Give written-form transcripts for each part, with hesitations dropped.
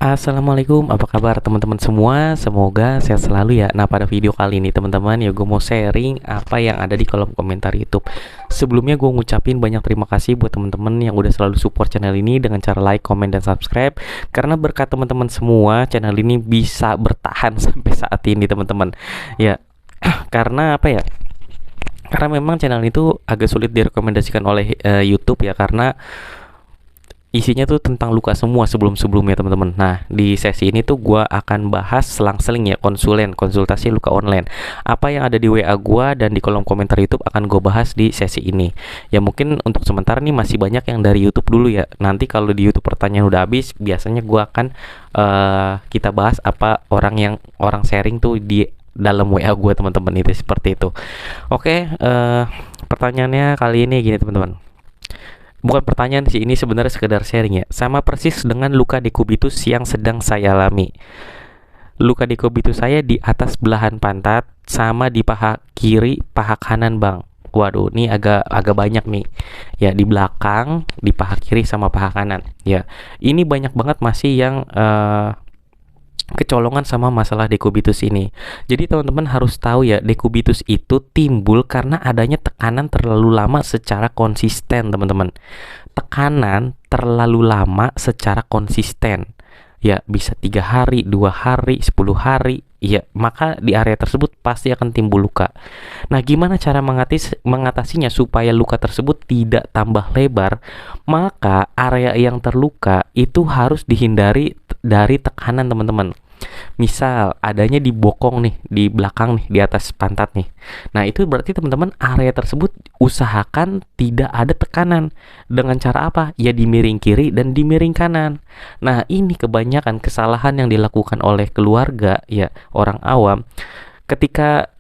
Assalamualaikum, apa kabar teman-teman semua? Semoga sehat selalu ya. Nah, pada video kali ini teman-teman ya gue mau sharing apa yang ada di kolom komentar YouTube. Sebelumnya gue ngucapin banyak terima kasih buat teman-teman yang udah selalu support channel ini dengan cara like, comment, dan subscribe. Karena berkat teman-teman semua, channel ini bisa bertahan sampai saat ini teman-teman. Ya, karena apa ya? Karena memang channel itu agak sulit direkomendasikan oleh YouTube ya, karena isinya tuh tentang luka semua sebelum-sebelumnya teman-teman. Nah, di sesi ini tuh gua akan bahas selang-seling ya konsultasi luka online. Apa yang ada di WA gua dan di kolom komentar YouTube akan gue bahas di sesi ini. Ya mungkin untuk sementara nih masih banyak yang dari YouTube dulu ya. Nanti kalau di YouTube pertanyaan udah habis, biasanya gua akan kita bahas apa orang sharing tuh di dalam WA gue teman-teman, itu seperti itu. Oke, pertanyaannya kali ini gini teman-teman. Bukan pertanyaan sih, ini sebenarnya sekedar sharing ya. Sama persis dengan luka dekubitus yang sedang saya alami. Luka dekubitus saya di atas belahan pantat sama di paha kiri, paha kanan, Bang. Waduh, ini agak banyak nih. Ya, di belakang, di paha kiri sama paha kanan. Ya, ini banyak banget masih yang kecolongan sama masalah dekubitus ini. Jadi teman-teman harus tahu ya, dekubitus itu timbul karena adanya tekanan terlalu lama secara konsisten, teman-teman. Tekanan terlalu lama secara konsisten. Ya, bisa 3 hari, 2 hari, 10 hari. Ya, maka di area tersebut pasti akan timbul luka. Nah, gimana cara mengatasinya supaya luka tersebut tidak tambah lebar? Maka area yang terluka itu harus dihindari dari tekanan, teman-teman. Misal adanya di bokong nih, di belakang nih, di atas pantat nih. Nah, itu berarti teman-teman area tersebut usahakan tidak ada tekanan. Dengan cara apa? Ya di miring kiri dan di miring kanan. Nah, ini kebanyakan kesalahan yang dilakukan oleh keluarga ya, orang awam ketika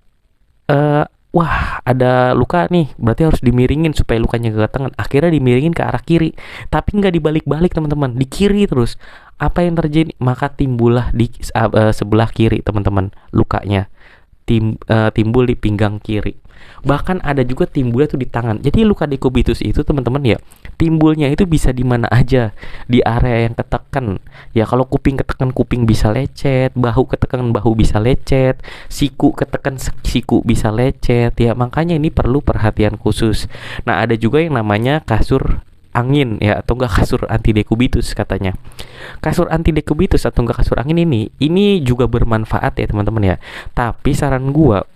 wah, ada luka nih, berarti harus dimiringin supaya lukanya gak tangan. Akhirnya dimiringin ke arah kiri, tapi nggak dibalik-balik teman-teman, di kiri terus. Apa yang terjadi? Maka timbullah di sebelah kiri teman-teman lukanya. Timbul di pinggang kiri. Bahkan ada juga timbulnya tuh di tangan. Jadi luka dekubitus itu teman-teman ya, timbulnya itu bisa di mana aja, di area yang ketekan. Ya kalau kuping ketekan kuping bisa lecet, bahu ketekan bahu bisa lecet, siku ketekan siku bisa lecet. Ya makanya ini perlu perhatian khusus. Nah, ada juga yang namanya kasur angin ya, atau enggak kasur anti dekubitus katanya. Kasur anti dekubitus atau enggak kasur angin ini juga bermanfaat ya teman-teman ya. Tapi saran gua,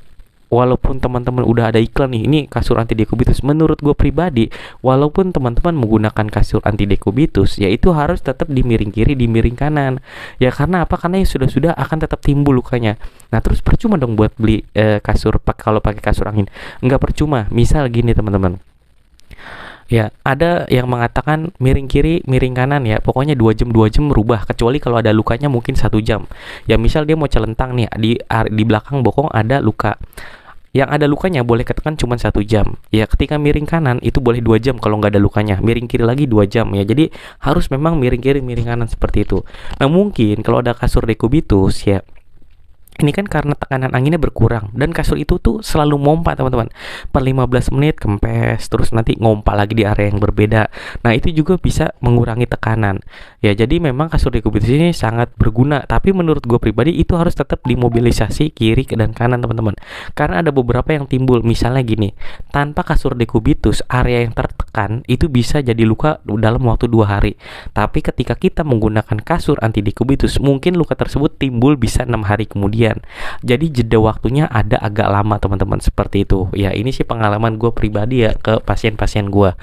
walaupun teman-teman udah ada iklan nih, ini kasur anti dekubitus, menurut gue pribadi, walaupun teman-teman menggunakan kasur anti dekubitus, ya itu harus tetap di miring kiri, di miring kanan. Ya karena apa? Karena yang sudah akan tetap timbul lukanya. Nah, terus percuma dong buat beli kasur kalau pakai kasur angin. Enggak percuma. Misal gini teman-teman. Ya, ada yang mengatakan miring kiri, miring kanan ya. Pokoknya 2 jam merubah, kecuali kalau ada lukanya mungkin 1 jam. Ya, misal dia mau celentang nih, di belakang bokong ada luka. Yang ada lukanya boleh ketekan cuma 1 jam. Ya, ketika miring kanan itu boleh 2 jam kalau nggak ada lukanya. Miring kiri lagi 2 jam ya. Jadi harus memang miring kiri, miring kanan seperti itu. Nah, mungkin kalau ada kasur dekubitus ya, ini kan karena tekanan anginnya berkurang dan kasur itu tuh selalu mompa teman-teman, per 15 menit kempes, terus nanti ngompa lagi di area yang berbeda. Nah, itu juga bisa mengurangi tekanan ya. Jadi memang kasur dekubitus ini sangat berguna, tapi menurut gue pribadi itu harus tetap dimobilisasi kiri dan kanan teman-teman, karena ada beberapa yang timbul. Misalnya gini, tanpa kasur dekubitus area yang tertekan itu bisa jadi luka dalam waktu 2 hari, tapi ketika kita menggunakan kasur anti dekubitus mungkin luka tersebut timbul bisa 6 hari kemudian. Jadi jeda waktunya ada agak lama teman-teman, seperti itu ya. Ini sih pengalaman gue pribadi ya ke pasien-pasien gue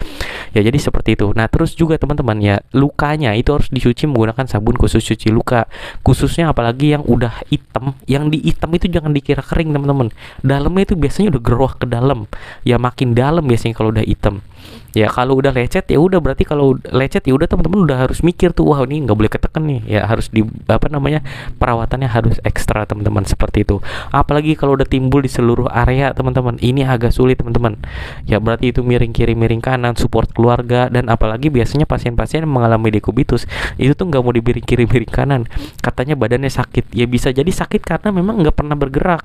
ya, jadi seperti itu. Nah, terus juga teman-teman ya, lukanya itu harus dicuci menggunakan sabun khusus cuci luka, khususnya apalagi yang udah hitam. Yang di hitam itu jangan dikira kering teman-teman, dalamnya itu biasanya udah geruah ke dalam ya, makin dalam biasanya kalau udah hitam. Ya kalau udah lecet ya udah, berarti kalau lecet ya udah teman-teman udah harus mikir tuh, wah ini nggak boleh ketekan nih ya, harus di perawatannya harus ekstra teman-teman, seperti itu. Apalagi kalau udah timbul di seluruh area teman-teman, ini agak sulit teman-teman ya. Berarti itu miring kiri, miring kanan, support keluarga. Dan apalagi biasanya pasien-pasien yang mengalami dekubitus itu tuh nggak mau di miring kiri, miring kanan, katanya badannya sakit. Ya bisa jadi sakit karena memang nggak pernah bergerak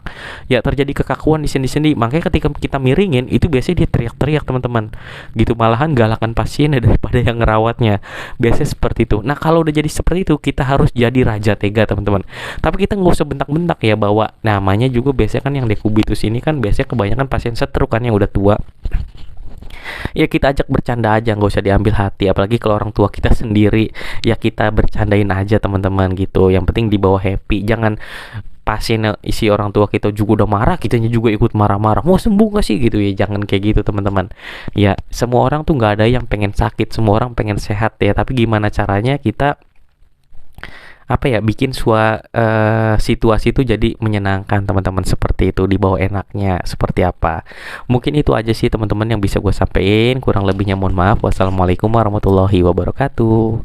ya, terjadi kekakuan di sendi-sendi. Makanya ketika kita miringin itu biasanya dia teriak-teriak teman-teman gitu, malahan galakan pasiennya daripada yang ngerawatnya, biasanya seperti itu. Nah kalau udah jadi seperti itu, kita harus jadi raja tega teman-teman, tapi kita nggak usah bentak-bentak ya, bahwa namanya juga biasanya kan yang dekubitus ini kan biasanya kebanyakan pasien stroke kan yang udah tua. Ya kita ajak bercanda aja, nggak usah diambil hati, apalagi kalau orang tua kita sendiri, ya kita bercandain aja teman-teman gitu, yang penting dibawa happy. Jangan pasien isi orang tua kita juga udah marah, kitanya juga ikut marah-marah, mau sembuh gak sih gitu ya, jangan kayak gitu teman-teman. Ya semua orang tuh nggak ada yang pengen sakit, semua orang pengen sehat ya, tapi gimana caranya kita apa ya, bikin situasi itu jadi menyenangkan teman-teman, seperti itu, dibawa enaknya seperti apa. Mungkin itu aja sih teman-teman yang bisa gue sampaikan, kurang lebihnya mohon maaf. Wassalamualaikum warahmatullahi wabarakatuh.